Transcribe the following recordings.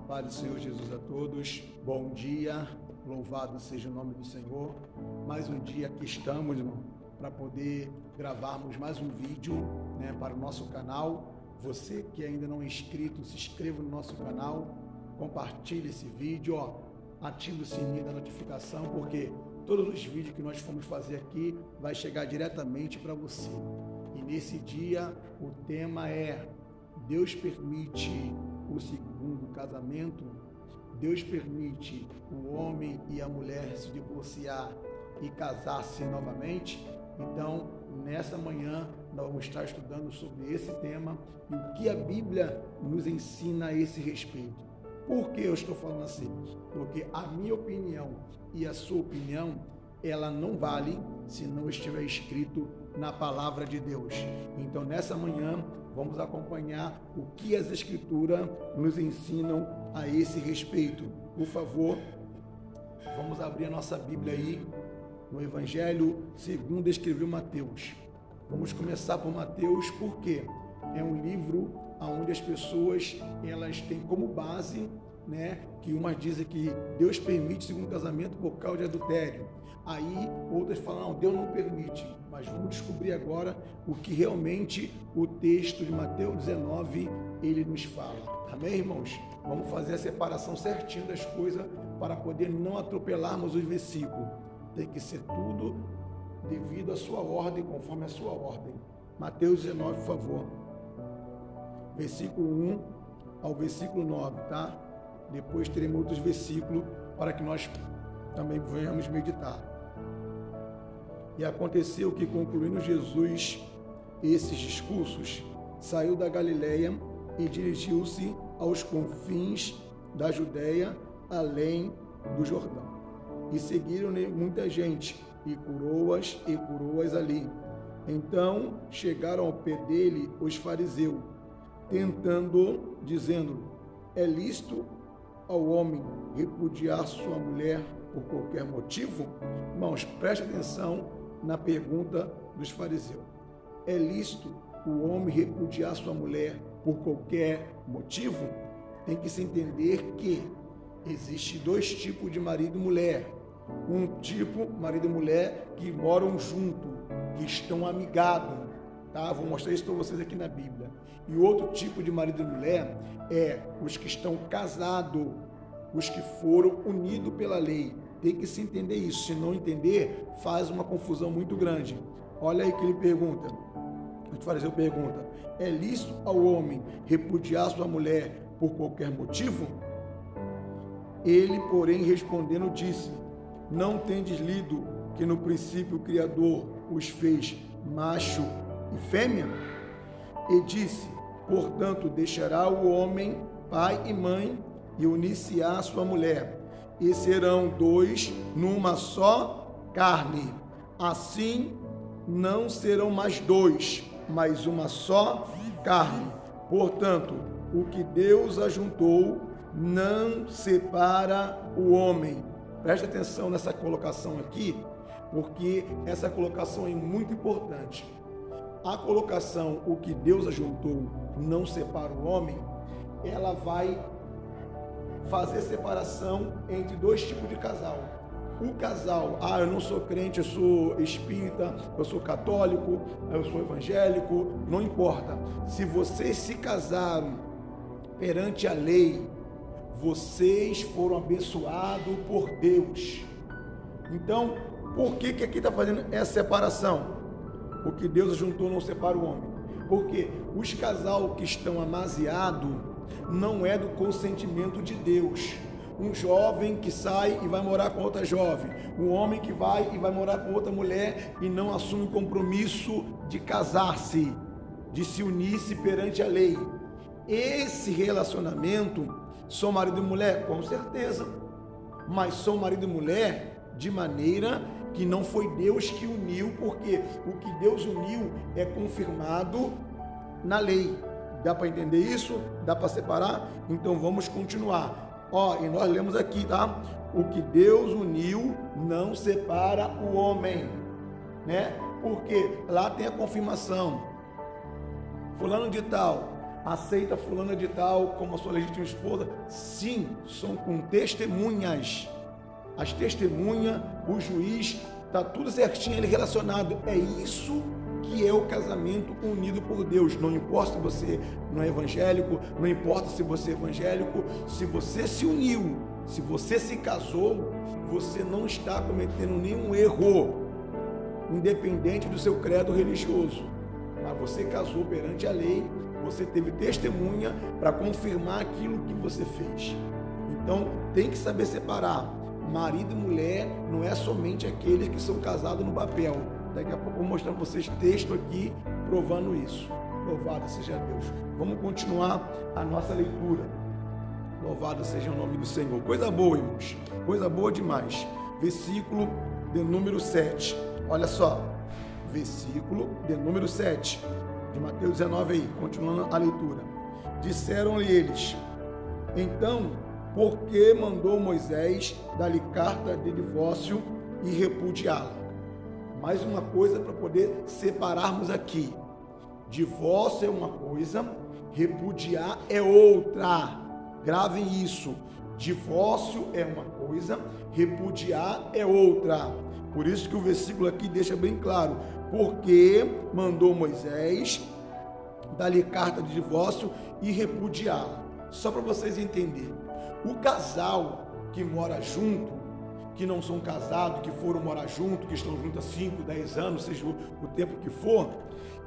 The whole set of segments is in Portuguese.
paz do Senhor Jesus a todos, bom dia, louvado seja o nome do Senhor. Mais um dia aqui estamos, irmão, para poder gravarmos mais um vídeo, para o nosso canal. Você que ainda não é inscrito, se inscreva no nosso canal, compartilhe esse vídeo, ative o sininho da notificação, porque todos os vídeos que nós formos fazer aqui vai chegar diretamente para você. E nesse dia o tema é: Deus permite o segundo casamento? Deus permite o homem e a mulher se divorciar e casar-se novamente? Então, nessa manhã, nós vamos estar estudando sobre esse tema e o que a Bíblia nos ensina a esse respeito. Por que eu estou falando assim? Porque a minha opinião e a sua opinião, ela não vale se não estiver escrito na palavra de Deus. Então, nessa manhã, vamos acompanhar o que as Escrituras nos ensinam a esse respeito. Por favor, vamos abrir a nossa Bíblia aí, no Evangelho segundo escreveu Mateus. Vamos começar por Mateus, porque é um livro onde as pessoas, elas têm como base, que umas dizem que Deus permite o segundo casamento por causa de adultério. Aí outras falam, não, Deus não permite. Mas vamos descobrir agora o que realmente o texto de Mateus 19, ele nos fala. Amém, irmãos? Vamos fazer a separação certinho das coisas para poder não atropelarmos os versículos. Tem que ser tudo devido à sua ordem, conforme a sua ordem. Mateus 19, por favor. Versículo 1 ao versículo 9, tá? Depois teremos outros versículos para que nós também venhamos meditar. E aconteceu que, concluindo Jesus esses discursos, saiu da Galileia e dirigiu-se aos confins da Judéia, além do Jordão. E seguiram-lhe muita gente, e curou-as ali. Então chegaram ao pé dele os fariseus, tentando, dizendo: é lícito ao homem repudiar sua mulher por qualquer motivo? Irmãos, preste atenção na pergunta dos fariseus. É lícito o homem repudiar sua mulher por qualquer motivo? Tem que se entender que existe dois tipos de marido e mulher. Um tipo, marido e mulher, que moram junto, que estão amigados, tá? Vou mostrar isso para vocês aqui na Bíblia. E outro tipo de marido e mulher é os que estão casados, os que foram unidos pela lei. Tem que se entender isso. Se não entender, faz uma confusão muito grande. Olha aí que ele pergunta. O fariseu pergunta: é lícito ao homem repudiar sua mulher por qualquer motivo? Ele, porém, respondendo, disse: não tendes lido que no princípio o Criador os fez macho e fêmea? E disse: portanto, deixará o homem pai e mãe e unir-se-á a sua mulher, e serão dois numa só carne. Assim não serão mais dois, mas uma só carne. Portanto, o que Deus ajuntou, não separa o homem. Preste atenção nessa colocação aqui, porque essa colocação é muito importante. A colocação, o que Deus ajuntou, não separa o homem, ela vai fazer separação entre dois tipos de casal. O casal, eu não sou crente, eu sou espírita, eu sou católico, eu sou evangélico, não importa. Se vocês se casaram perante a lei, vocês foram abençoados por Deus. Então, por que aqui está fazendo essa separação? O que Deus juntou não separa o homem. Porque os casal que estão amaziados não é do consentimento de Deus. Um jovem que sai e vai morar com outra jovem, um homem que vai e vai morar com outra mulher e não assume o compromisso de casar-se, de se unir-se perante a lei. Esse relacionamento, são marido e mulher? Com certeza, mas são marido e mulher de maneira que não foi Deus que uniu, porque o que Deus uniu é confirmado na lei. Dá para entender isso? Dá para separar? Então vamos continuar. E nós lemos aqui, tá? O que Deus uniu não separa o homem, Porque lá tem a confirmação. Fulano de tal aceita fulana de tal como a sua legítima esposa. Sim, são com testemunhas. As testemunhas, o juiz, está tudo certinho ali relacionado. É isso que é o casamento unido por Deus. Não importa se você não é evangélico, não importa se você é evangélico, se você se uniu, se você se casou, você não está cometendo nenhum erro, independente do seu credo religioso. Mas você casou perante a lei, você teve testemunha para confirmar aquilo que você fez. Então, tem que saber separar. Marido e mulher não é somente aqueles que são casados no papel. Daqui a pouco eu vou mostrar para vocês texto aqui provando isso. Louvado seja Deus. Vamos continuar a nossa leitura. Louvado seja o nome do Senhor. Coisa boa, irmãos. Coisa boa demais. Versículo de número 7. Olha só. Versículo de número 7. De Mateus 19 aí. Continuando a leitura. Disseram-lhe eles: então, por que mandou Moisés dar-lhe carta de divórcio e repudiá-la? Mais uma coisa para poder separarmos aqui. Divórcio é uma coisa, repudiar é outra. Gravem isso. Divórcio é uma coisa, repudiar é outra. Por isso que o versículo aqui deixa bem claro. Porque mandou Moisés dar-lhe carta de divórcio e repudiá-la. Só para vocês entenderem. O casal que mora junto, que não são casados, que foram morar junto, que estão juntos há 5, 10 anos, seja o tempo que for,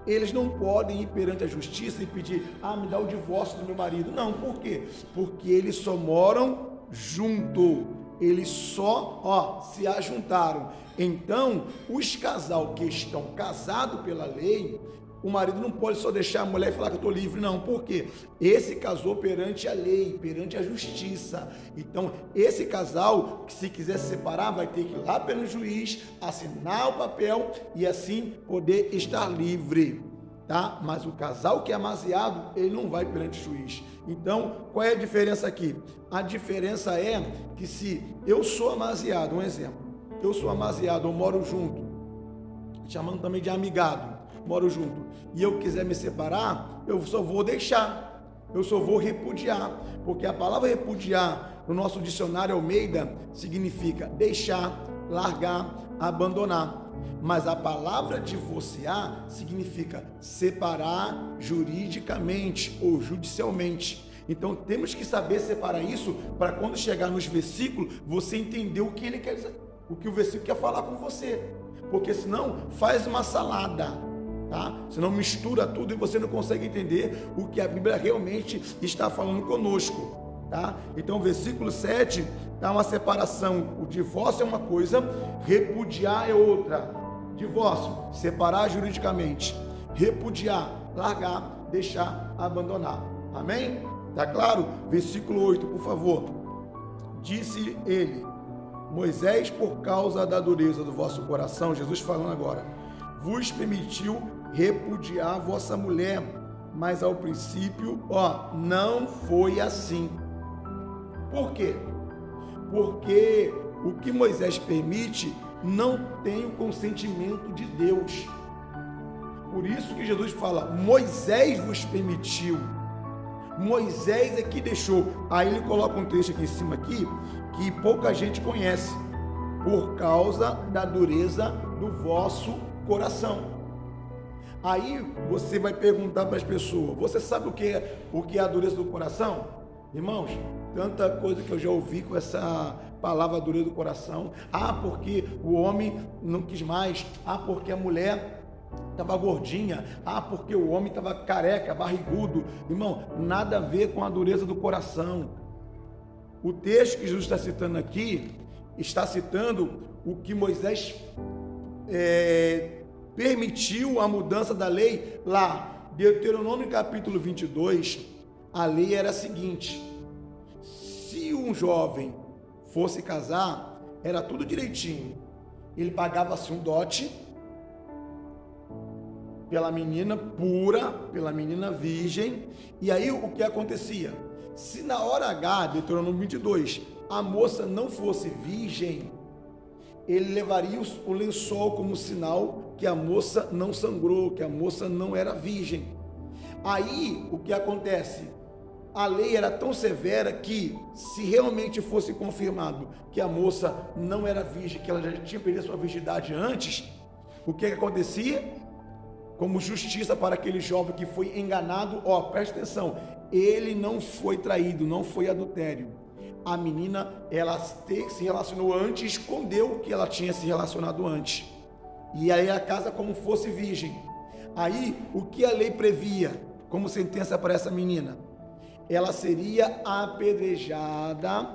eles não podem ir perante a justiça e pedir: me dá o divórcio do meu marido. Não, por quê? Porque eles só moram junto, eles só se ajuntaram. Então, os casal que estão casados pela lei, o marido não pode só deixar a mulher e falar que eu estou livre, não. Por quê? Esse casou perante a lei, perante a justiça. Então, esse casal, que se quiser se separar, vai ter que ir lá pelo juiz, assinar o papel e assim poder estar livre, tá? Mas o casal que é amaziado, ele não vai perante o juiz. Então, qual é a diferença aqui? A diferença é que se eu sou amaziado, um exemplo, eu sou amaziado, eu moro junto, chamando também de amigado, moro junto, e eu quiser me separar, eu só vou deixar, eu só vou repudiar, porque a palavra repudiar no nosso dicionário Almeida significa deixar, largar, abandonar, mas a palavra divorciar significa separar juridicamente ou judicialmente. Então temos que saber separar isso para quando chegar nos versículos você entender o que ele quer dizer, o que o versículo quer falar com você, porque senão faz uma salada, tá? Senão mistura tudo e você não consegue entender o que a Bíblia realmente está falando conosco, tá? Então o versículo 7 dá uma separação. O divórcio é uma coisa, repudiar é outra. Divórcio, separar juridicamente. Repudiar, largar, deixar, abandonar. Amém? Tá claro? Versículo 8, por favor. Disse ele: Moisés, por causa da dureza do vosso coração, Jesus falando agora, vos permitiu repudiar vossa mulher, mas ao princípio, não foi assim. Por quê? Porque o que Moisés permite não tem o consentimento de Deus. Por isso que Jesus fala: Moisés vos permitiu. Moisés é que deixou. Aí ele coloca um texto aqui em cima aqui, que pouca gente conhece. Por causa da dureza do vosso coração. Aí você vai perguntar para as pessoas: você sabe o que é a dureza do coração? Irmãos, tanta coisa que eu já ouvi com essa palavra dureza do coração. Porque o homem não quis mais. Porque a mulher estava gordinha. Porque o homem estava careca, barrigudo. Irmão, nada a ver com a dureza do coração. O texto que Jesus está citando aqui, está citando o que Moisés permitiu a mudança da lei lá. Deuteronômio capítulo 22, a lei era a seguinte: se um jovem fosse casar, era tudo direitinho. Ele pagava-se um dote pela menina pura, pela menina virgem. E aí o que acontecia? Se na hora H, Deuteronômio 22, a moça não fosse virgem, ele levaria o lençol como sinal que a moça não sangrou, que a moça não era virgem. Aí, o que acontece? A lei era tão severa que, se realmente fosse confirmado que a moça não era virgem, que ela já tinha perdido sua virgindade antes, o que acontecia? Como justiça para aquele jovem que foi enganado, preste atenção, ele não foi traído, não foi adultério. A menina, ela se relacionou antes, escondeu que ela tinha se relacionado antes. E aí a casa como fosse virgem. Aí, o que a lei previa como sentença para essa menina? Ela seria apedrejada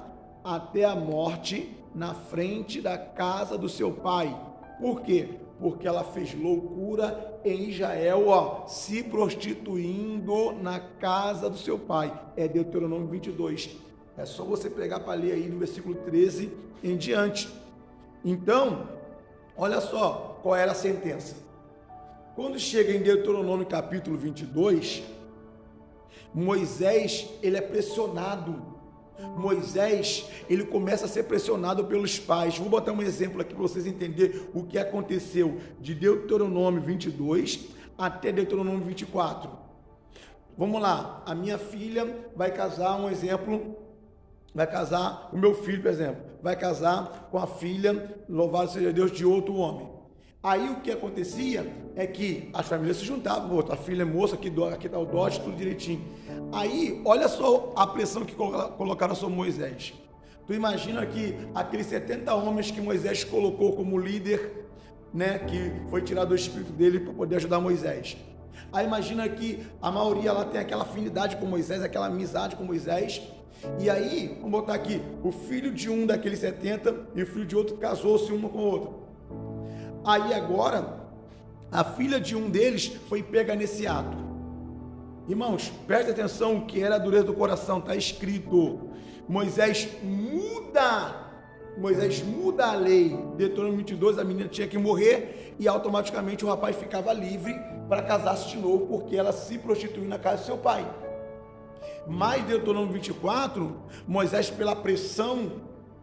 até a morte na frente da casa do seu pai. Por quê? Porque ela fez loucura em Israel, se prostituindo na casa do seu pai. É Deuteronômio 22. É só você pegar para ler aí no versículo 13 em diante. Então, olha só qual era a sentença. Quando chega em Deuteronômio capítulo 22, Moisés, ele é pressionado. Moisés, ele começa a ser pressionado pelos pais. Vou botar um exemplo aqui para vocês entenderem o que aconteceu de Deuteronômio 22 até Deuteronômio 24. Vamos lá, a minha filha vai casar, um exemplo, vai casar, o meu filho, por exemplo, vai casar com a filha, louvado seja Deus, de outro homem. Aí o que acontecia é que as famílias se juntavam, a filha é moça, aqui está o dote, tudo direitinho. Aí, olha só a pressão que colocaram sobre Moisés. Tu imagina que aqueles 70 homens que Moisés colocou como líder, né, que foi tirado do espírito dele para poder ajudar Moisés. Aí imagina que a maioria lá tem aquela afinidade com Moisés, aquela amizade com Moisés. E aí, vamos botar aqui, o filho de um daqueles 70 e o filho de outro casou-se uma com o outro. Aí agora, a filha de um deles foi pega nesse ato. Irmãos, preste atenção o que era a dureza do coração, está escrito. Moisés muda a lei. Deuteronômio 22, a menina tinha que morrer e automaticamente o rapaz ficava livre para casar-se de novo, porque ela se prostituiu na casa do seu pai. Mas Deuteronômio 24, Moisés, pela pressão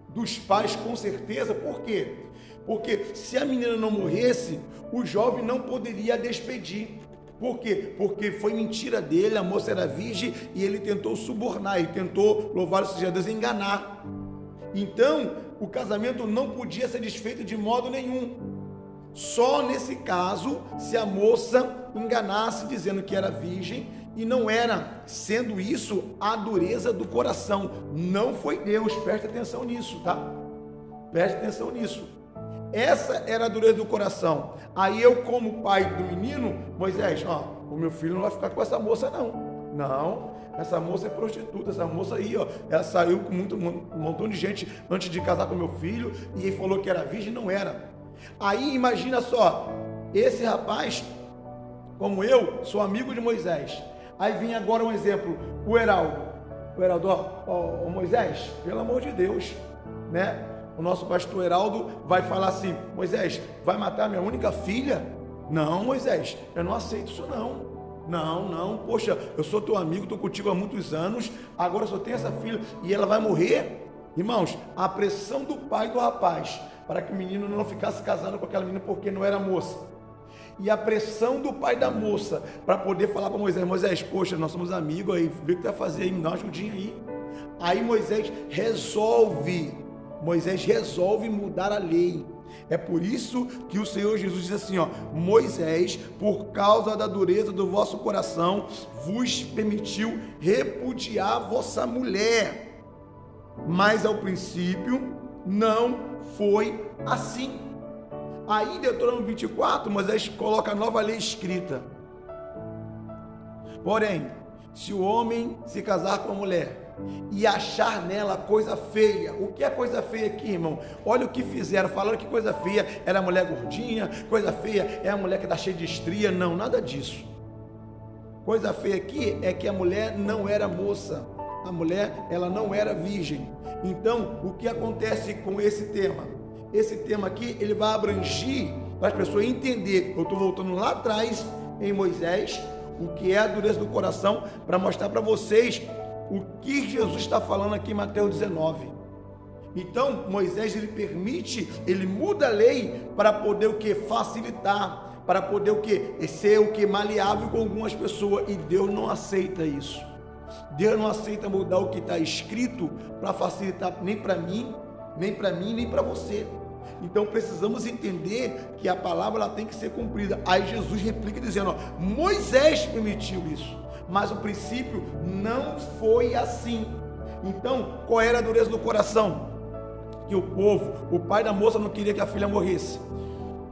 dos pais, com certeza, por quê? Porque se a menina não morresse, o jovem não poderia despedir. Por quê? Porque foi mentira dele, a moça era virgem e ele tentou subornar, ele tentou, louvado seja Deus, enganar. Então, o casamento não podia ser desfeito de modo nenhum. Só nesse caso, se a moça enganasse dizendo que era virgem e não era, sendo isso a dureza do coração. Não foi Deus, preste atenção nisso, tá? Preste atenção nisso. Essa era a dureza do coração. Aí eu, como pai do menino, Moisés, o meu filho não vai ficar com essa moça não. Não, essa moça é prostituta, essa moça aí, ela saiu com um montão de gente antes de casar com meu filho e ele falou que era virgem, não era. Aí imagina só, esse rapaz, como eu, sou amigo de Moisés. Aí vem agora um exemplo, o Heraldo, Moisés, pelo amor de Deus, né? O nosso pastor Heraldo vai falar assim: Moisés, vai matar minha única filha? Não, Moisés, eu não aceito isso não. Não, poxa, eu sou teu amigo, estou contigo há muitos anos, agora só tenho essa filha e ela vai morrer? Irmãos, a pressão do pai do rapaz para que o menino não ficasse casado com aquela menina porque não era moça. E a pressão do pai da moça para poder falar para Moisés, poxa, nós somos amigos aí, vê o que tu vai fazer aí, me dá uma ajudinha aí. Aí Moisés resolve mudar a lei. É por isso que o Senhor Jesus diz assim, Moisés, por causa da dureza do vosso coração, vos permitiu repudiar vossa mulher. Mas ao princípio não foi assim. Aí em Deuteronômio 24, Moisés coloca a nova lei escrita. Porém, se o homem se casar com a mulher e achar nela coisa feia, o que é coisa feia aqui, irmão? Olha o que fizeram, falaram que coisa feia era a mulher gordinha, coisa feia é a mulher que está cheia de estria. Não, nada disso. Coisa feia aqui é que a mulher não era moça, a mulher, ela não era virgem. Então, o que acontece com esse tema? Esse tema aqui, ele vai abranger para as pessoas entenderem. Eu estou voltando lá atrás em Moisés, o que é a dureza do coração, para mostrar para vocês o que Jesus está falando aqui em Mateus 19. Então, Moisés, ele muda a lei para poder o que? Facilitar, para poder o quê? Ser o quê? Maleável com algumas pessoas, e Deus não aceita isso. Deus não aceita mudar o que está escrito para facilitar nem para mim, nem para você. Então precisamos entender que a palavra ela tem que ser cumprida. Aí Jesus replica dizendo, ó, Moisés permitiu isso, mas o princípio não foi assim. Então, qual era a dureza do coração? Que o pai da moça não queria que a filha morresse.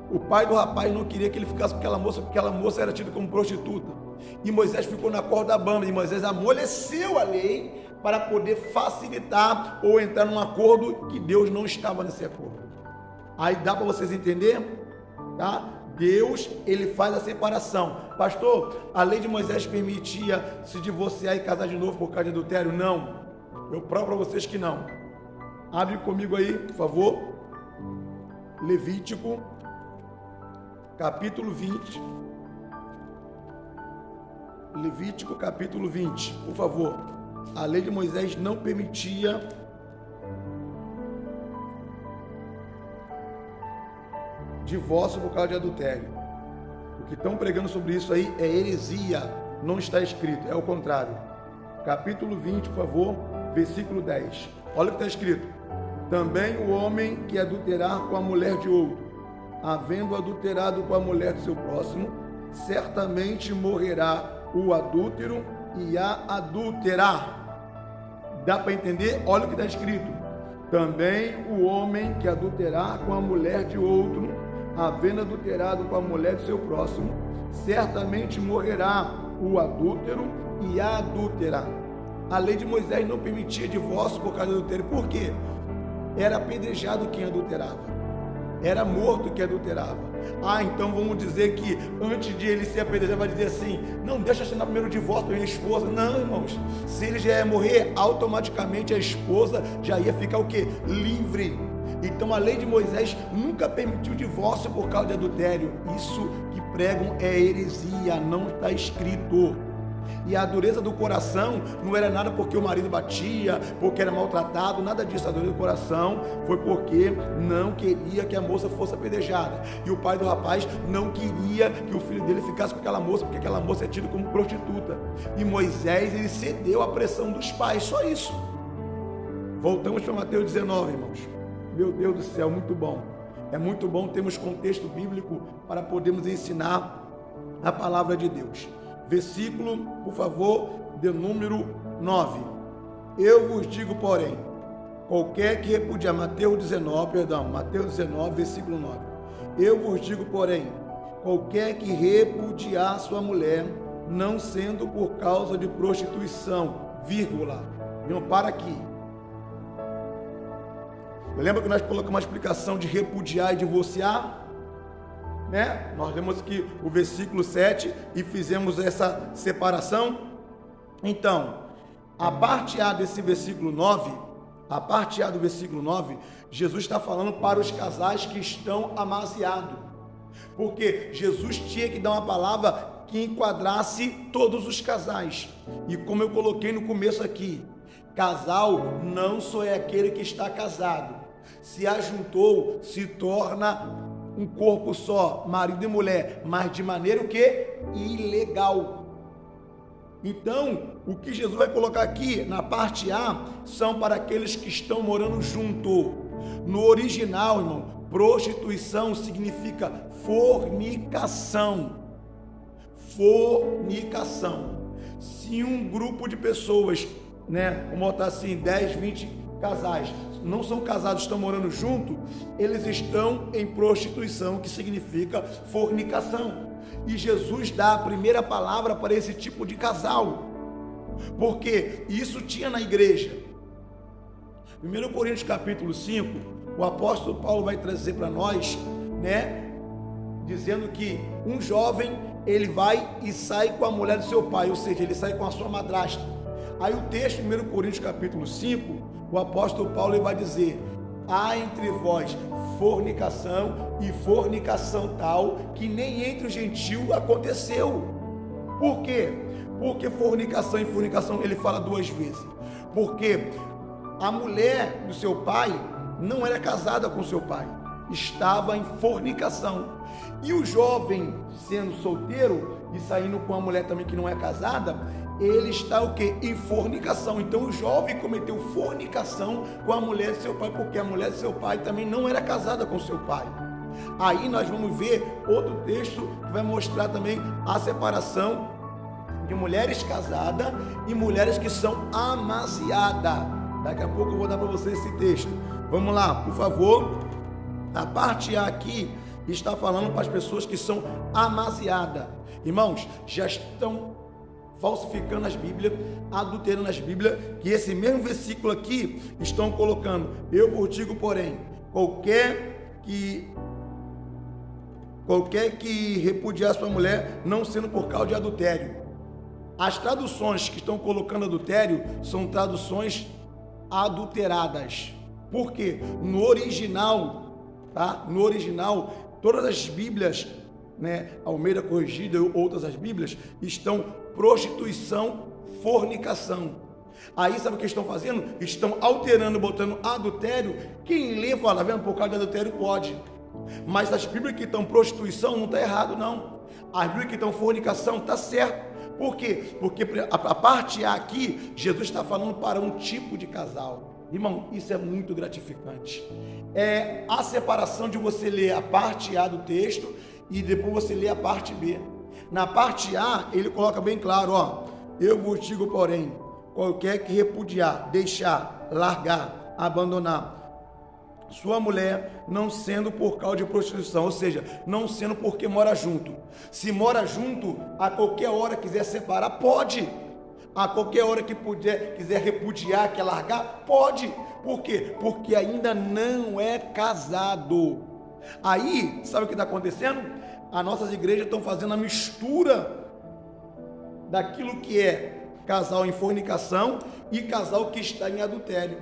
O pai do rapaz não queria que ele ficasse com aquela moça, porque aquela moça era tida como prostituta. E Moisés ficou na corda bamba, e Moisés amoleceu a lei para poder facilitar ou entrar num acordo que Deus não estava nesse acordo. Aí dá para vocês entenderem? Tá? Deus, ele faz a separação. Pastor, a lei de Moisés permitia se divorciar e casar de novo por causa de adultério? Não. Eu provo para vocês que não. Abre comigo aí, por favor. Levítico, capítulo 20. Levítico, capítulo 20, por favor. A lei de Moisés não permitia divórcio por causa de adultério. O que estão pregando sobre isso aí é heresia, não está escrito, é o contrário. Capítulo 20, por favor, versículo 10. Olha o que está escrito. Também o homem que adulterar com a mulher de outro, havendo adulterado com a mulher do seu próximo, certamente morrerá o adúltero e a adúltera. Dá para entender? Olha o que está escrito. Também o homem que adulterar com a mulher de outro, havendo adulterado com a mulher do seu próximo, certamente morrerá o adúltero e a adúltera. A lei de Moisés não permitia divórcio por causa do adultério. Por quê? Era apedrejado quem adulterava, era morto quem adulterava. Então vamos dizer que antes de ele ser apedrejado, vai dizer assim, não, deixa assinar primeiro o divórcio para minha esposa. Não, irmãos, se ele já ia morrer, automaticamente a esposa já ia ficar o quê? Livre. Então a lei de Moisés nunca permitiu divórcio por causa de adultério. Isso que pregam é heresia, não está escrito. E a dureza do coração não era nada porque o marido batia, porque era maltratado, nada disso. A dureza do coração foi porque não queria que a moça fosse apedrejada. E o pai do rapaz não queria que o filho dele ficasse com aquela moça, porque aquela moça é tida como prostituta. E Moisés, ele cedeu à pressão dos pais, só isso. Voltamos para Mateus 19, irmãos. Meu Deus do céu, muito bom. É muito bom termos contexto bíblico para podermos ensinar a palavra de Deus. Versículo, por favor, de número 9. Eu vos digo, porém, qualquer que repudiar, Mateus 19, versículo 9. Eu vos digo, porém, qualquer que repudiar sua mulher, não sendo por causa de prostituição, vírgula, não para aqui. Lembra que nós colocamos uma explicação de repudiar e divorciar? Né? Nós lemos aqui o versículo 7 e fizemos essa separação. Então, a parte A desse versículo 9, Jesus está falando para os casais que estão amaziados, porque Jesus tinha que dar uma palavra que enquadrasse todos os casais. E como eu coloquei no começo aqui, casal não só é aquele que está casado, se ajuntou, se torna um corpo só, marido e mulher, mas de maneira o quê? Ilegal. Então, o que Jesus vai colocar aqui na parte A são para aqueles que estão morando junto. No original, irmão, prostituição significa fornicação. Fornicação. Se um grupo de pessoas, né, vamos botar assim, 10, 20 casais, não são casados, estão morando junto, eles estão em prostituição, que significa fornicação. E Jesus dá a primeira palavra para esse tipo de casal, porque isso tinha na igreja. 1 Coríntios capítulo 5, o apóstolo Paulo vai trazer para nós, né, dizendo que um jovem, ele vai e sai com a mulher do seu pai, ou seja, ele sai com a sua madrasta. Aí o texto, 1 Coríntios capítulo 5, o apóstolo Paulo vai dizer: há entre vós fornicação, e fornicação tal que nem entre o gentio aconteceu. Por quê? Porque fornicação e fornicação, ele fala duas vezes. Porque a mulher do seu pai não era casada com seu pai. estava em fornicação. E o jovem, sendo solteiro e saindo com uma mulher também que não é casada, ele está o quê? Em fornicação. Então o jovem cometeu fornicação com a mulher de seu pai, porque a mulher de seu pai também não era casada com seu pai. Aí nós vamos ver outro texto que vai mostrar também a separação de mulheres casadas e mulheres que são amaziadas. Daqui a pouco eu vou dar para vocês esse texto. Vamos lá, por favor. A parte A aqui está falando para as pessoas que são amaziadas. Irmãos, já estão falsificando as Bíblias, adulterando as Bíblias, que esse mesmo versículo aqui estão colocando: eu vos digo, porém, qualquer que repudiar sua mulher, não sendo por causa de adultério. As traduções que estão colocando adultério são traduções adulteradas. Por quê? No original, tá? No original, todas as Bíblias, né, Almeida Corrigida e outras as Bíblias, estão prostituição, fornicação. Aí sabe o que estão fazendo? Estão alterando, botando adultério. Quem lê fala, vendo, por causa de adultério pode. Mas as Bíblias que estão prostituição não está errado, não. As Bíblias que estão fornicação está certo. Por quê? Porque a parte A aqui, Jesus está falando para um tipo de casal. Irmão, isso é muito gratificante. É a separação de você ler a parte A do texto e depois você ler a parte B. Na parte A, ele coloca bem claro, ó: eu vos digo, porém, qualquer que repudiar, deixar, largar, abandonar sua mulher, não sendo por causa de prostituição, ou seja, não sendo porque mora junto. Se mora junto, a qualquer hora quiser separar, pode. A qualquer hora que quiser repudiar, quer largar, pode. Por quê? Porque ainda não é casado. Aí, sabe o que está acontecendo? As nossas igrejas estão fazendo a mistura daquilo que é casal em fornicação e casal que está em adultério.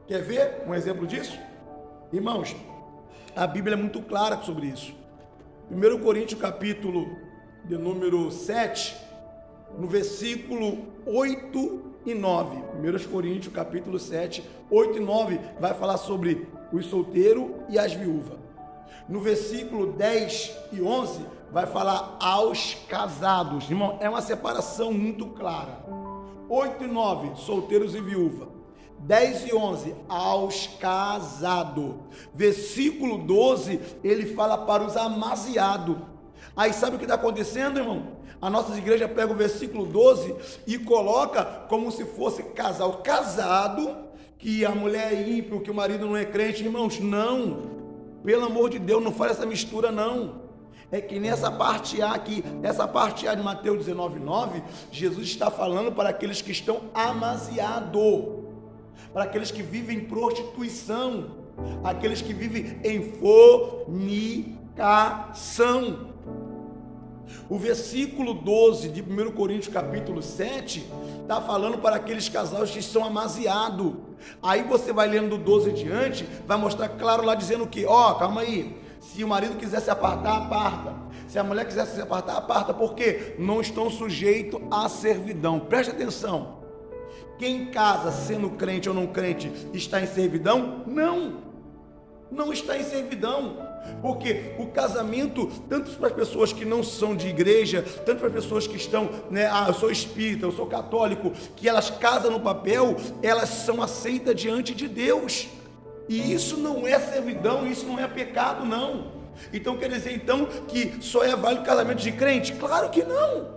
Quer ver um exemplo disso? Irmãos, a Bíblia é muito clara sobre isso. 1 Coríntios capítulo de número 7, no versículo 8 e 9. 1 Coríntios capítulo 7, 8 e 9 vai falar sobre os solteiros e as viúvas. No versículo 10 e 11 vai falar aos casados. Irmão, é uma separação muito clara. 8 e 9, solteiros e viúva. 10 e 11, aos casados. Versículo 12, ele fala para os amaziados. Aí sabe o que está acontecendo, irmão? A nossa igreja pega o versículo 12 e coloca como se fosse casal casado, que a mulher é ímpio, que o marido não é crente. Irmãos, não. Pelo amor de Deus, não faz essa mistura, não. É que nessa parte A aqui, essa parte A de Mateus 19:9, Jesus está falando para aqueles que estão amaziados, para aqueles que vivem em prostituição, aqueles que vivem em fornicação. O versículo 12 de 1 Coríntios capítulo 7 está falando para aqueles casais que são amaziados. Aí você vai lendo do 12 adiante, vai mostrar claro lá dizendo que, calma aí, se o marido quiser se apartar, aparta. Se a mulher quiser se apartar, aparta, porque não estão sujeitos à servidão. Preste atenção. Quem casa sendo crente ou não crente está em servidão? Não está em servidão. Porque o casamento, tanto para as pessoas que não são de igreja, tanto para as pessoas que estão, eu sou espírita, eu sou católico, que elas casam no papel, elas são aceitas diante de Deus. E isso não é servidão, isso não é pecado, não. Então quer dizer então que só é válido o casamento de crente? Claro que não.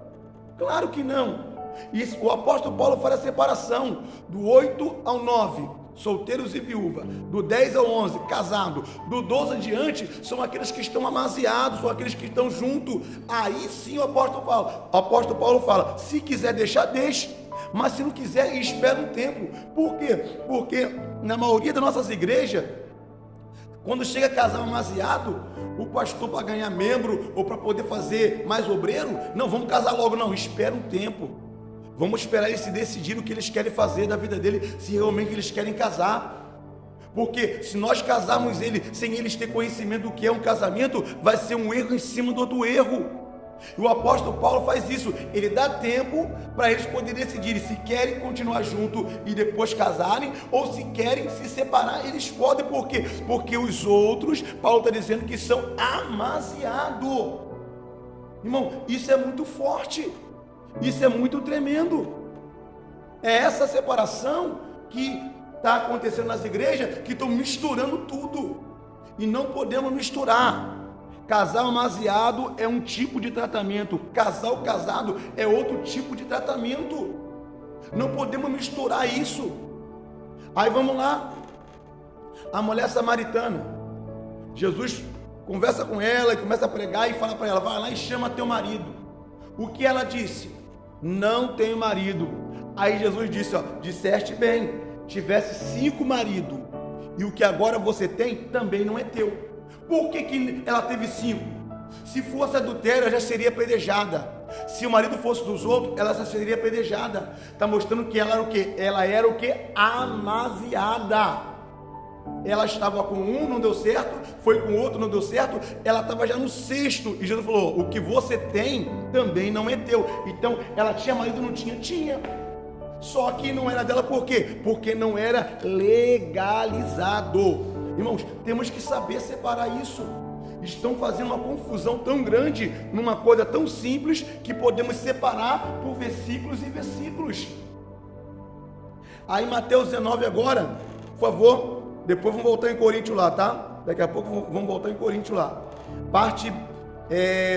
Claro que não. Isso, o apóstolo Paulo faz a separação do 8 ao 9. Solteiros e viúva, do 10 ao 11, casado, do 12 adiante, são aqueles que estão amaziados, são aqueles que estão juntos. Aí sim o apóstolo Paulo fala, se quiser deixar, deixe, mas se não quiser, espera um tempo. Por quê? Porque na maioria das nossas igrejas, quando chega casal amaziado, o pastor, para ganhar membro, ou para poder fazer mais obreiro, não, vamos casar logo, não, espera um tempo. Vamos esperar eles se decidirem o que eles querem fazer da vida dele, se realmente eles querem casar. Porque se nós casarmos ele sem eles ter conhecimento do que é um casamento, vai ser um erro em cima do outro erro. E o apóstolo Paulo faz isso, ele dá tempo para eles poderem decidir se querem continuar junto e depois casarem, ou se querem se separar. Eles podem, por quê? Porque os outros, Paulo está dizendo que são amasiados. Irmão, isso é muito forte, isso é muito tremendo. É essa separação que está acontecendo nas igrejas, que estão misturando tudo, e não podemos misturar. Casal amasiado é um tipo de tratamento, casal casado é outro tipo de tratamento. Não podemos misturar isso. Aí vamos lá, a mulher samaritana, Jesus conversa com ela e começa a pregar e fala para ela: vai lá e chama teu marido. O que ela disse? Não tenho marido. Aí Jesus disse: ó, disseste bem, tivesse 5 maridos, e o que agora você tem também não é teu. Por que ela teve 5? Se fosse adultério, ela já seria apedrejada. Se o marido fosse dos outros, ela já seria apedrejada. Está mostrando que ela era o quê? Ela era o quê? Amasiada. Ela estava com um, não deu certo, foi com outro, não deu certo, ela estava já no 6º, e Jesus falou: o que você tem também não é teu. Então, ela tinha marido, não tinha? Tinha. Só que não era dela, por quê? Porque não era legalizado. Irmãos, temos que saber separar isso. Estão fazendo uma confusão tão grande numa coisa tão simples que podemos separar por versículos e versículos. Aí Mateus 19 agora, por favor, depois vamos voltar em Coríntios lá, tá? Daqui a pouco vamos voltar em Coríntios lá. Parte,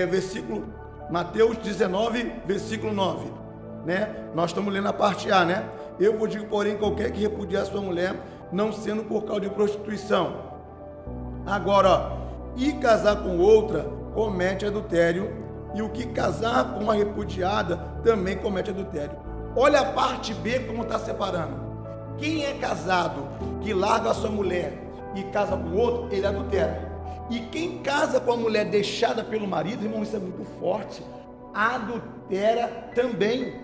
versículo, Mateus 19, versículo 9, né? Nós estamos lendo a parte A, né? Eu vos digo, porém, qualquer que repudiar sua mulher, não sendo por causa de prostituição. Agora, ó, e casar com outra, comete adultério, e o que casar com uma repudiada, também comete adultério. Olha a parte B como está separando. Quem é casado, que larga a sua mulher e casa com outro, ele adultera. E quem casa com a mulher deixada pelo marido, irmão, isso é muito forte, adultera também.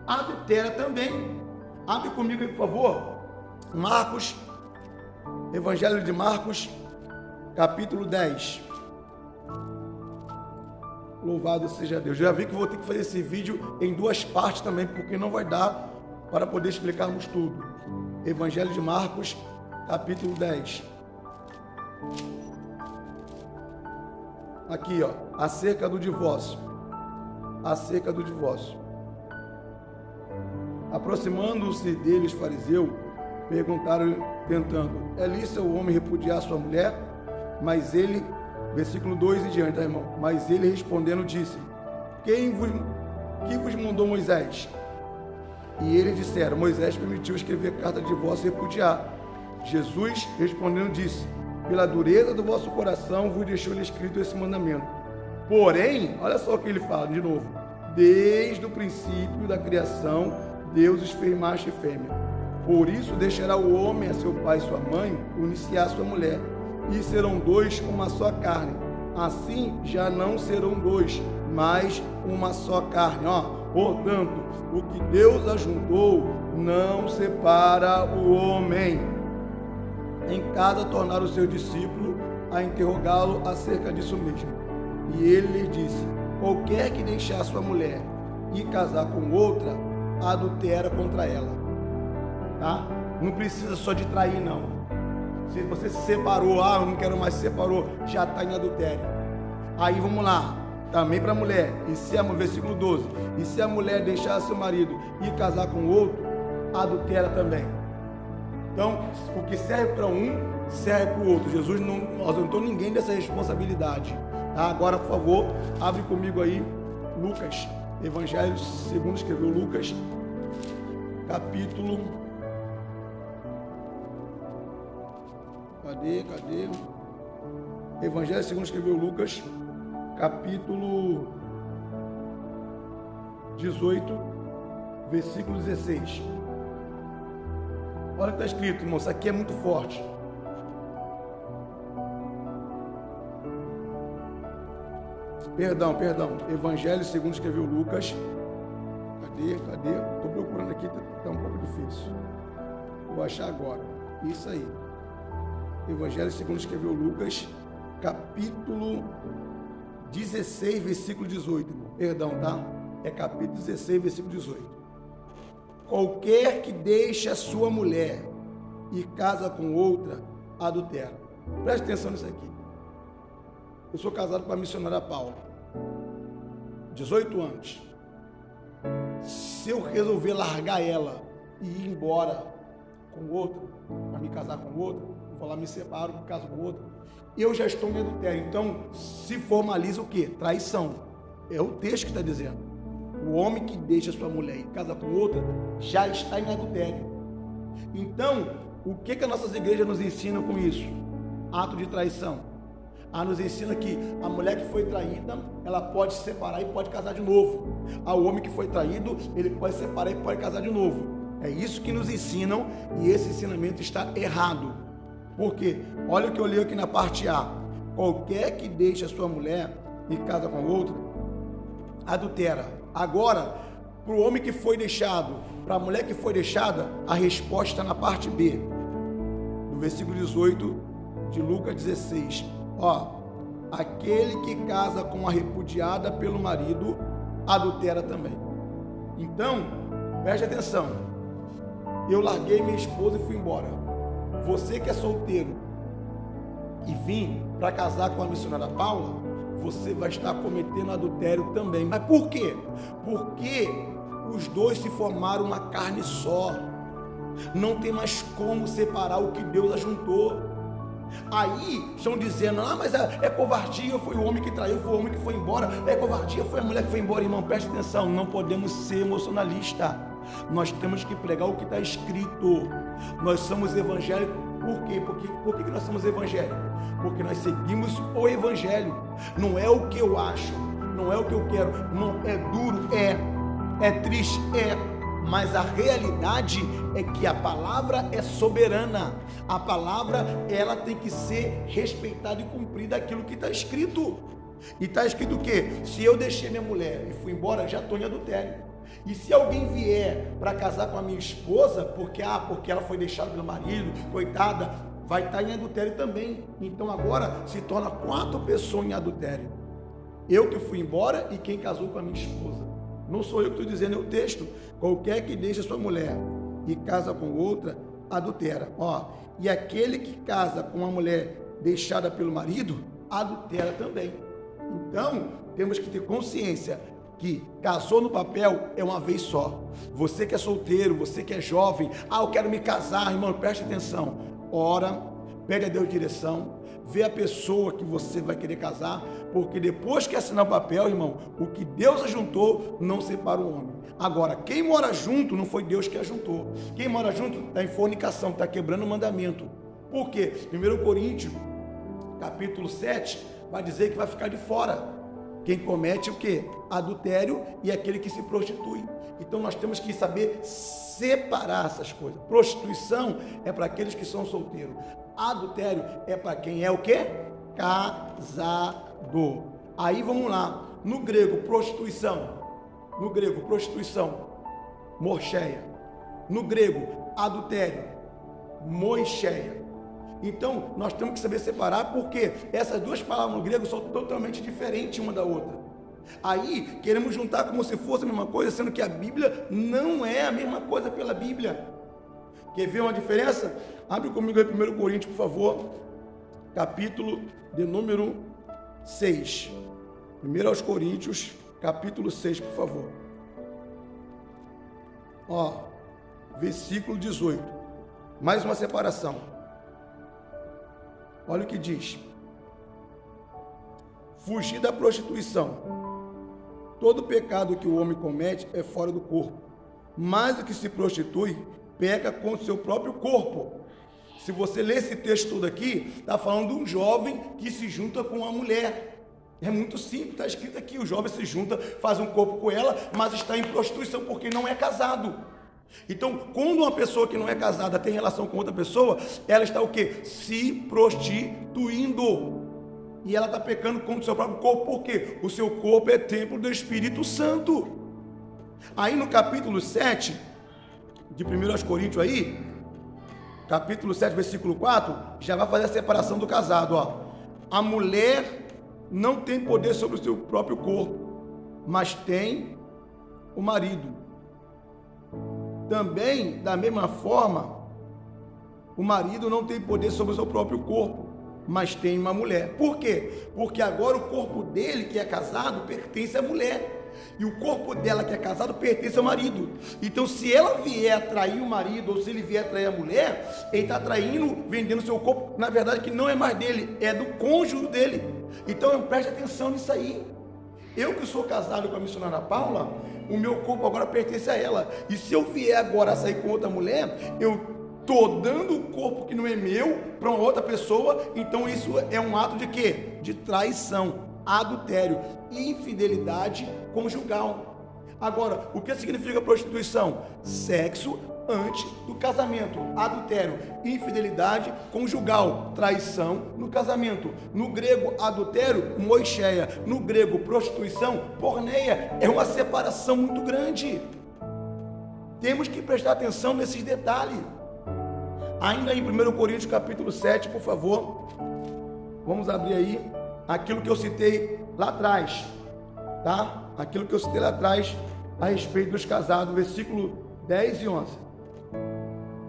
Adultera também. Abre comigo aí, por favor. Marcos, Evangelho de Marcos, capítulo 10. Louvado seja Deus. Já vi que vou ter que fazer esse vídeo em 2 partes também, porque não vai dar para poder explicarmos tudo. Evangelho de Marcos, capítulo 10. Aqui, ó, acerca do divórcio. Acerca do divórcio. Aproximando-se dele os fariseus, perguntaram, tentando: é lícito o homem repudiar sua mulher? Mas ele, versículo 2 e diante, tá, irmão? Mas ele respondendo disse: que vos mandou Moisés? E eles disseram: Moisés permitiu escrever carta de divórcio e repudiar. Jesus respondendo disse: pela dureza do vosso coração vos deixou escrito esse mandamento. Porém, olha só o que ele fala de novo: desde o princípio da criação Deus os fez macho e fêmea. Por isso deixará o homem a seu pai e sua mãe, unir-se-á a sua mulher, e serão 2 uma só carne. Assim já não serão 2, mas uma só carne. Portanto, o que Deus ajuntou, não separa o homem. Em casa tornaram o seu discípulo a interrogá-lo acerca disso mesmo. E ele lhe disse: qualquer que deixar sua mulher e casar com outra, adultera contra ela. Tá? Não precisa só de trair, não. Se você se separou, eu não quero mais, se separou, já está em adultério. Aí vamos lá, também para a mulher, versículo 12: e se a mulher deixar seu marido e casar com outro, adultera também. Então, o que serve para um, serve para o outro. Jesus não ausentou ninguém dessa responsabilidade. Tá? Agora, por favor, abre comigo aí Lucas, Evangelho segundo escreveu Lucas, capítulo... Cadê? Evangelho segundo escreveu Lucas, capítulo 18, versículo 16. Olha o que está escrito, irmão, isso aqui é muito forte. Perdão. Evangelho segundo escreveu Lucas. Cadê? Estou procurando aqui, está um pouco difícil. Vou achar agora. Isso aí. Evangelho segundo escreveu Lucas, capítulo 16, versículo 18, irmão. Perdão, tá? É capítulo 16, versículo 18. Qualquer que deixe a sua mulher e casa com outra, adultera. Preste atenção nisso aqui. Eu sou casado com a missionária Paula, 18 anos. Se eu resolver largar ela e ir embora com outro, para me casar com outro, eu vou lá, me separo, me caso com outro, eu já estou em adultério. Então, se formaliza o quê? Traição. É o texto que está dizendo. O homem que deixa sua mulher e casa com outra, já está em adultério. Então, o que as nossas igrejas nos ensinam com isso? Ato de traição. Nos ensina que a mulher que foi traída, ela pode se separar e pode casar de novo. O homem que foi traído, ele pode se separar e pode casar de novo. É isso que nos ensinam, e esse ensinamento está errado. Por quê? Olha o que eu li aqui na parte A. Qualquer que deixe a sua mulher e casa com outra, adultera. Agora, para o homem que foi deixado, para a mulher que foi deixada, a resposta está na parte B, do versículo 18 de Lucas 16. Aquele que casa com a repudiada pelo marido, adultera também. Então, preste atenção. Eu larguei minha esposa e fui embora. Você que é solteiro e vim para casar com a missionária Paula, você vai estar cometendo adultério também. Mas por quê? Porque os dois se formaram uma carne só. Não tem mais como separar o que Deus ajuntou. Aí estão dizendo, mas é covardia, foi o homem que traiu, foi o homem que foi embora, é covardia, foi a mulher que foi embora. Irmão, preste atenção, não podemos ser emocionalistas. Nós temos que pregar o que está escrito. Nós somos evangélicos. Por quê? Por que nós somos evangélicos? Porque nós seguimos o evangelho. Não é o que eu acho, não é o que eu quero, não é duro, é triste, mas a realidade é que a palavra é soberana. A palavra, ela tem que ser respeitada e cumprida aquilo que está escrito. E está escrito o quê? Se eu deixei minha mulher e fui embora, já estou em adultério. E se alguém vier para casar com a minha esposa, porque ela foi deixada pelo marido, coitada, vai estar em adultério também. Então agora se torna 4 pessoas em adultério. Eu que fui embora e quem casou com a minha esposa. Não sou eu que estou dizendo, é o texto. Qualquer que deixa sua mulher e casa com outra, adultera. E aquele que casa com uma mulher deixada pelo marido, adultera também. Então, temos que ter consciência que casou no papel é uma vez só. Você que é solteiro, você que é jovem, eu quero me casar, irmão, preste atenção. Ora, pede a Deus direção, vê a pessoa que você vai querer casar, porque depois que assinar o papel, irmão, o que Deus ajuntou não separa o homem. Agora, quem mora junto não foi Deus que ajuntou. Quem mora junto está em fornicação, está quebrando o mandamento. Por quê? 1 Coríntios, capítulo 7, vai dizer que vai ficar de fora quem comete o quê? Adultério e aquele que se prostitui. Então nós temos que saber separar essas coisas. Prostituição é para aqueles que são solteiros. Adultério é para quem é o quê? Casado. Aí vamos lá. No grego, prostituição. Morcheia. No grego, adultério, moicheia. Então, nós temos que saber separar, porque essas duas palavras no grego são totalmente diferentes uma da outra. Aí, queremos juntar como se fosse a mesma coisa, sendo que a Bíblia não é a mesma coisa pela Bíblia. Quer ver uma diferença? Abre comigo aí 1 Coríntios, por favor, capítulo de número 6. 1 aos Coríntios, capítulo 6, por favor. Versículo 18. Mais uma separação. Olha o que diz: fugir da prostituição. Todo pecado que o homem comete é fora do corpo, mas o que se prostitui peca contra o seu próprio corpo. Se você ler esse texto todo aqui, está falando de um jovem que se junta com uma mulher. É muito simples, está escrito aqui: o jovem se junta, faz um corpo com ela, mas está em prostituição porque não é casado. Então, quando uma pessoa que não é casada tem relação com outra pessoa, ela está o quê? Se prostituindo. E ela está pecando contra o seu próprio corpo, porque o seu corpo é templo do Espírito Santo. Aí no capítulo 7, de 1 aos Coríntios aí, capítulo 7, versículo 4, já vai fazer a separação do casado. A mulher não tem poder sobre o seu próprio corpo, mas tem o marido. Também, da mesma forma, o marido não tem poder sobre o seu próprio corpo, mas tem uma mulher. Por quê? Porque agora o corpo dele, que é casado, pertence à mulher. E o corpo dela, que é casado, pertence ao marido. Então, se ela vier atrair o marido, ou se ele vier atrair a mulher, ele está traindo, vendendo seu corpo, na verdade, que não é mais dele, é do cônjuge dele. Então, preste atenção nisso aí. Eu que sou casado com a missionária Paula, o meu corpo agora pertence a ela. E se eu vier agora a sair com outra mulher, eu estou dando o corpo que não é meu para uma outra pessoa. Então, isso é um ato de quê? De traição, adultério e infidelidade conjugal. Agora, o que significa prostituição? Sexo antes do casamento, adultério, infidelidade conjugal, traição no casamento. No grego, adultério, moicheia. No grego, prostituição, porneia. É uma separação muito grande. Temos que prestar atenção nesses detalhes. Ainda em 1 Coríntios capítulo 7, por favor, vamos abrir aí aquilo que eu citei lá atrás, tá? Aquilo que eu citei lá atrás a respeito dos casados, versículo 10 e 11.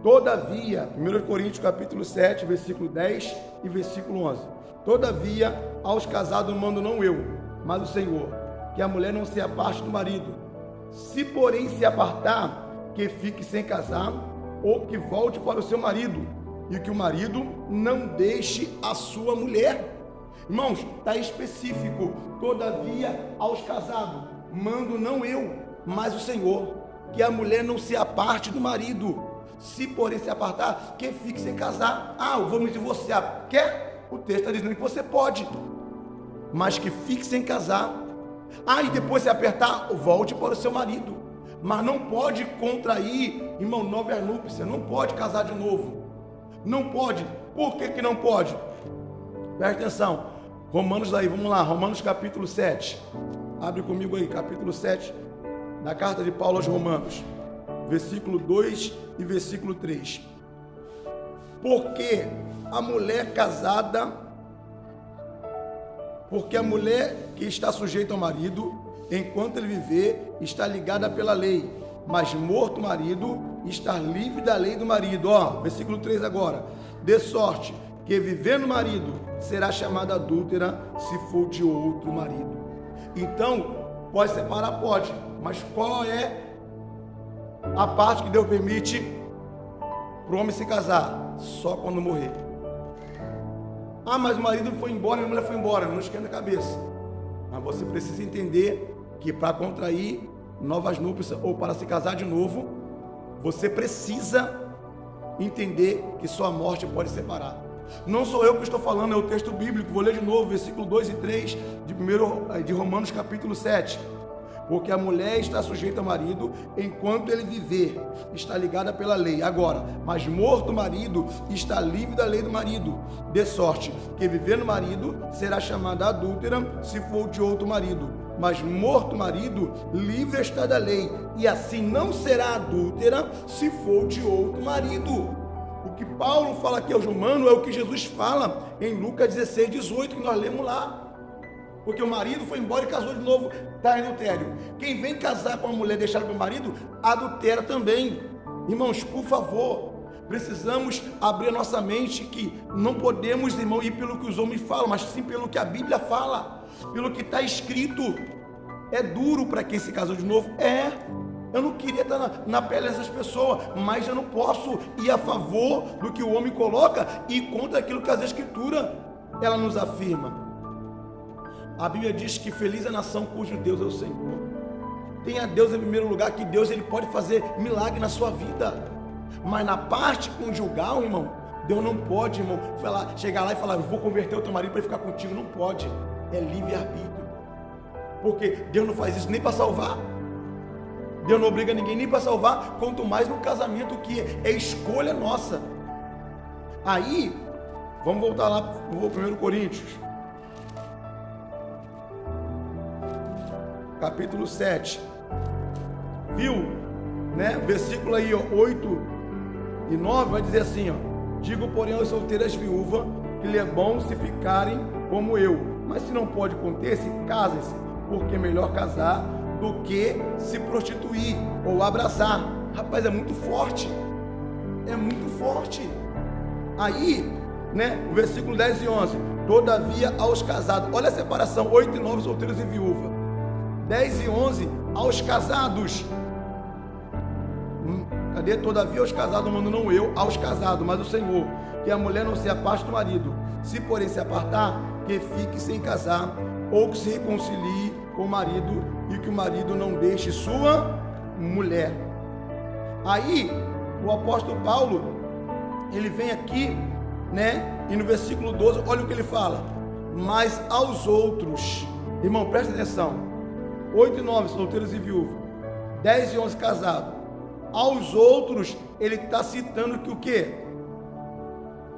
Todavia, 1 Coríntios capítulo 7, versículo 10 e versículo 11. Todavia, aos casados mando não eu, mas o Senhor, que a mulher não se aparte do marido. Se porém se apartar, que fique sem casar, ou que volte para o seu marido, e que o marido não deixe a sua mulher. Irmãos, está específico. Todavia, aos casados, mando não eu, mas o Senhor, que a mulher não se aparte do marido. Se porém se apartar, que fique sem casar. Eu vou me divorciar. Quer? O texto está dizendo que você pode, mas que fique sem casar. E depois se apertar, volte para o seu marido. Mas não pode contrair, irmão, nova núpcia. Não pode casar de novo. Não pode. Por que não pode? Presta atenção. Romanos aí, vamos lá, Romanos capítulo 7. Abre comigo aí, capítulo 7 da carta de Paulo aos Romanos, versículo 2 e versículo 3. Porque a mulher que está sujeita ao marido, enquanto ele viver, está ligada pela lei, mas morto o marido, está livre da lei do marido. Versículo 3 agora. De sorte que vivendo o marido, será chamada adúltera se for de outro marido. Então, pode separar? Pode. Mas qual é a parte que Deus permite para o homem se casar? Só quando morrer. Mas o marido foi embora e a mulher foi embora. Não esquenta a cabeça. Mas você precisa entender que para contrair novas núpcias ou para se casar de novo, você precisa entender que só a morte pode separar. Não sou eu que estou falando, é o texto bíblico. Vou ler de novo, versículo 2 e 3 de Romanos capítulo 7. Porque a mulher está sujeita ao marido enquanto ele viver, está ligada pela lei. Agora, mas morto o marido, está livre da lei do marido. De sorte que vivendo o marido, será chamada adúltera se for de outro marido. Mas morto o marido, livre está da lei, e assim não será adúltera se for de outro marido. O que Paulo fala aqui aos Romanos é o que Jesus fala em Lucas 16, 18, que nós lemos lá. Porque o marido foi embora e casou de novo, está em adultério. Quem vem casar com uma mulher deixada pelo marido, adultera também. Irmãos, por favor, precisamos abrir a nossa mente que não podemos, irmão, ir pelo que os homens falam, mas sim pelo que a Bíblia fala, pelo que está escrito. É duro para quem se casou de novo? Eu não queria estar na pele dessas pessoas, mas eu não posso ir a favor do que o homem coloca e contra aquilo que as Escrituras ela nos afirma. A Bíblia diz que feliz é a nação cujo Deus é o Senhor. Tenha Deus em primeiro lugar, que Deus ele pode fazer milagre na sua vida. Mas na parte conjugal, irmão, Deus não pode, irmão, chegar lá e falar, vou converter o teu marido para ele ficar contigo. Não pode. É livre-arbítrio. Porque Deus não faz isso nem para salvar. Deus não obriga ninguém nem para salvar, quanto mais no casamento, que é escolha nossa. Aí, vamos voltar lá para o 1 Coríntios, capítulo 7. Viu? Né? Versículo aí, 8 e 9, vai dizer assim, digo, porém, aos solteiras viúvas, que lhe é bom se ficarem como eu. Mas se não pode conter-se, casem-se, porque é melhor casar do que se prostituir ou abrasar. Rapaz, é muito forte. É muito forte. Aí, né, o versículo 10 e 11. Todavia aos casados. Olha a separação, 8 e 9, solteiros e viúva. 10 e 11, aos casados. Cadê? Todavia aos casados, mando não eu, aos casados, mas o Senhor, que a mulher não se aparte do marido. Se porém se apartar, que fique sem casar, ou que se reconcilie com o marido, e que o marido não deixe sua mulher. Aí, o apóstolo Paulo, ele vem aqui, né, e no versículo 12, olha o que ele fala. Mas aos outros, irmão, presta atenção, 8 e 9, solteiros e viúvas, 10 e 11, casados. Aos outros, ele está citando que o quê?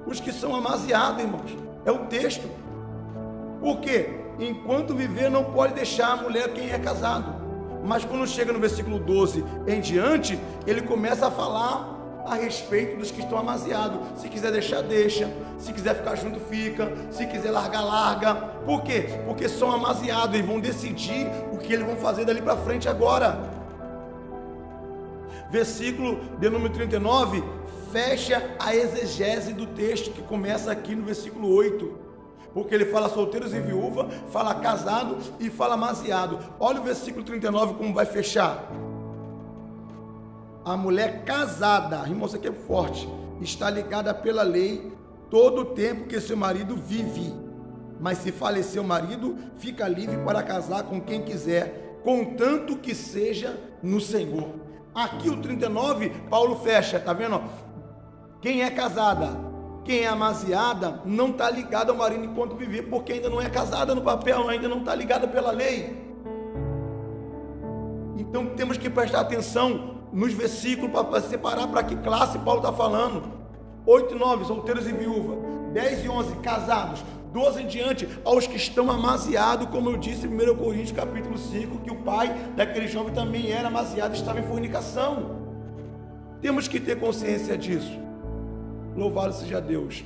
Os que são amaziados, irmãos. É o texto. Por quê? Enquanto viver, não pode deixar a mulher quem é casado. Mas quando chega no versículo 12 em diante, ele começa a falar a respeito dos que estão amaziados. Se quiser deixar, deixa. Se quiser ficar junto, fica. Se quiser largar, larga. Por quê? Porque são amaziados e vão decidir o que eles vão fazer dali para frente agora. Versículo de número 39, fecha a exegese do texto que começa aqui no versículo 8, porque ele fala solteiros e viúva, fala casado e fala amaziado. Olha o versículo 39 como vai fechar. A mulher casada, irmão, isso aqui é forte, está ligada pela lei todo o tempo que seu marido vive, mas se falecer o marido, fica livre para casar com quem quiser, contanto que seja no Senhor. Aqui o 39, Paulo fecha, tá vendo? Quem é casada, quem é amaziada, não está ligado ao marido enquanto viver, porque ainda não é casada no papel, ainda não está ligada pela lei. Então temos que prestar atenção nos versículos para separar para que classe Paulo está falando. 8 e 9, solteiros e viúva. 10 e 11, casados. 12 em diante, aos que estão amaziados, como eu disse em 1 Coríntios capítulo 5, que o pai daquele jovem também era amaziado, estava em fornicação. Temos que ter consciência disso. Louvado seja Deus.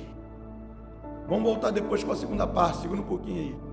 Vamos voltar depois com a segunda parte, segura um pouquinho aí.